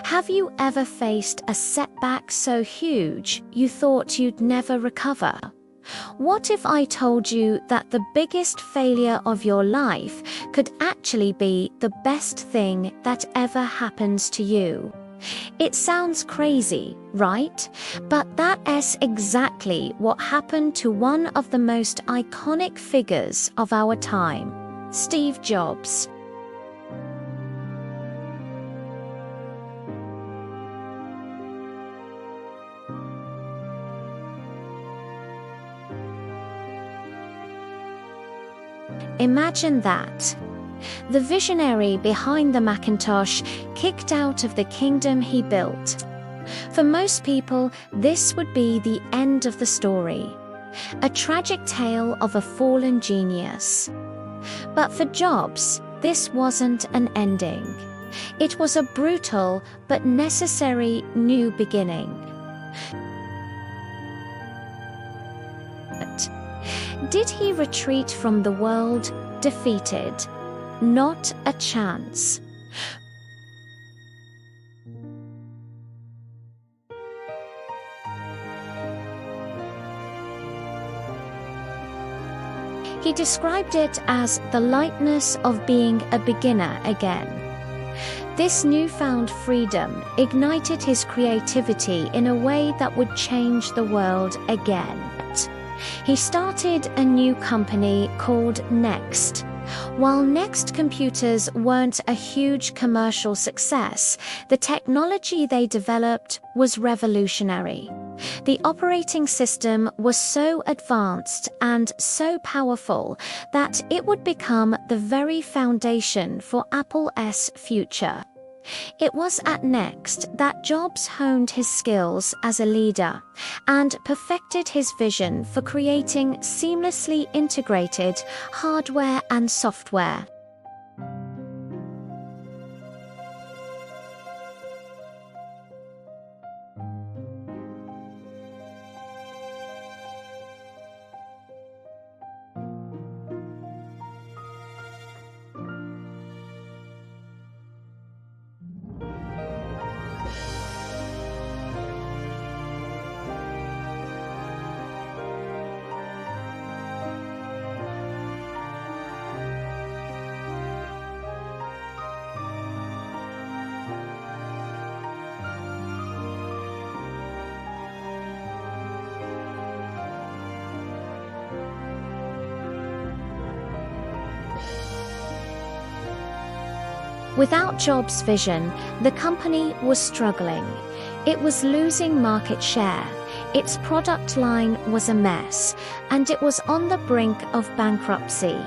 Have you ever faced a setback so huge you thought you'd never recover? What if I told you that the biggest failure of your life could actually be the best thing that ever happens to you? It sounds crazy, right? But that's exactly what happened to one of the most iconic figures of our time, Steve Jobs. Imagine that. The visionary behind the Macintosh kicked out of the kingdom he built. For most people, this would be the end of the story, a tragic tale of a fallen genius. But for Jobs, this wasn't an ending. It was a brutal but necessary new beginning. Did he retreat from the world defeated? Not a chance. He described it as the lightness of being a beginner again. This newfound freedom ignited his creativity in a way that would change the world again. He started a new company called Next. While Next computers weren't a huge commercial success, the technology they developed was revolutionary. The operating system was so advanced and so powerful that it would become the very foundation for Apple's future. It was at Next that Jobs honed his skills as a leader and perfected his vision for creating seamlessly integrated hardware and software. Without Jobs' vision, the company was struggling. It was losing market share, its product line was a mess, and it was on the brink of bankruptcy.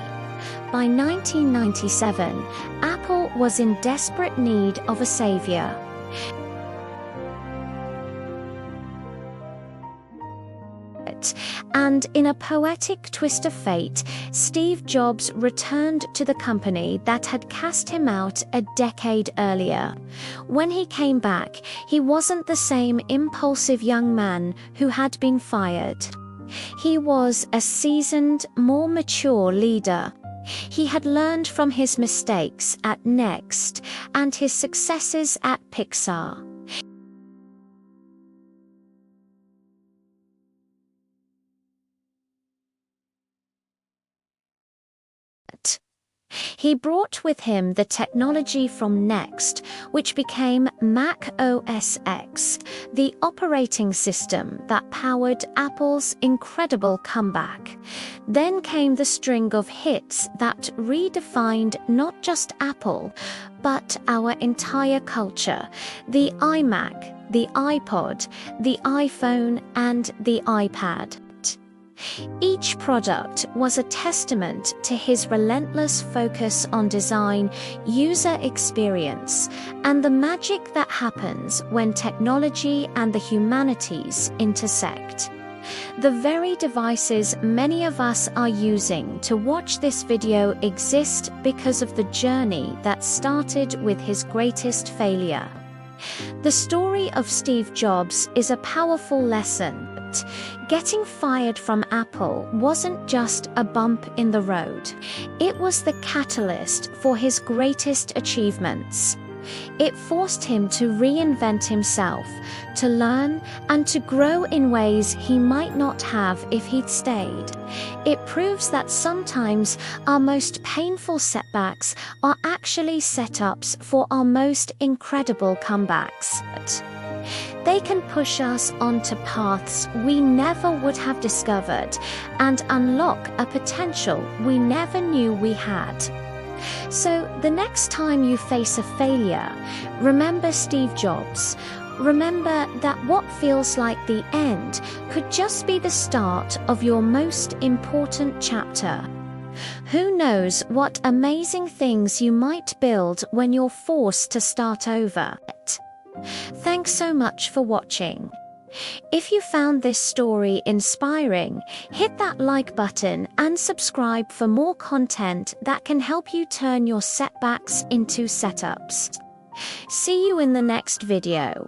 By 1997, Apple was in desperate need of a savior. And in a poetic twist of fate, Steve Jobs returned to the company that had cast him out a decade earlier. When he came back, he wasn't the same impulsive young man who had been fired. He was a seasoned, more mature leader. He had learned from his mistakes at Next and his successes at Pixar. He brought with him the technology from Next, which became Mac OS X, the operating system that powered Apple's incredible comeback. Then came the string of hits that redefined not just Apple, but our entire culture: the iMac, the iPod, the iPhone, and the iPad. Each product was a testament to his relentless focus on design, user experience, and the magic that happens when technology and the humanities intersect. The very devices many of us are using to watch this video exist because of the journey that started with his greatest failure. The story of Steve Jobs is a powerful lesson. Getting fired from Apple wasn't just a bump in the road. It was the catalyst for his greatest achievements. It forced him to reinvent himself, to learn, and to grow in ways he might not have if he'd stayed. It proves that sometimes our most painful setbacks are actually setups for our most incredible comebacks. They can push us onto paths we never would have discovered and unlock a potential we never knew we had. So the next time you face a failure, remember Steve Jobs. Remember that what feels like the end could just be the start of your most important chapter. Who knows what amazing things you might build when you're forced to start over. Thanks so much for watching. If you found this story inspiring, hit that like button and subscribe for more content that can help you turn your setbacks into setups. See you in the next video.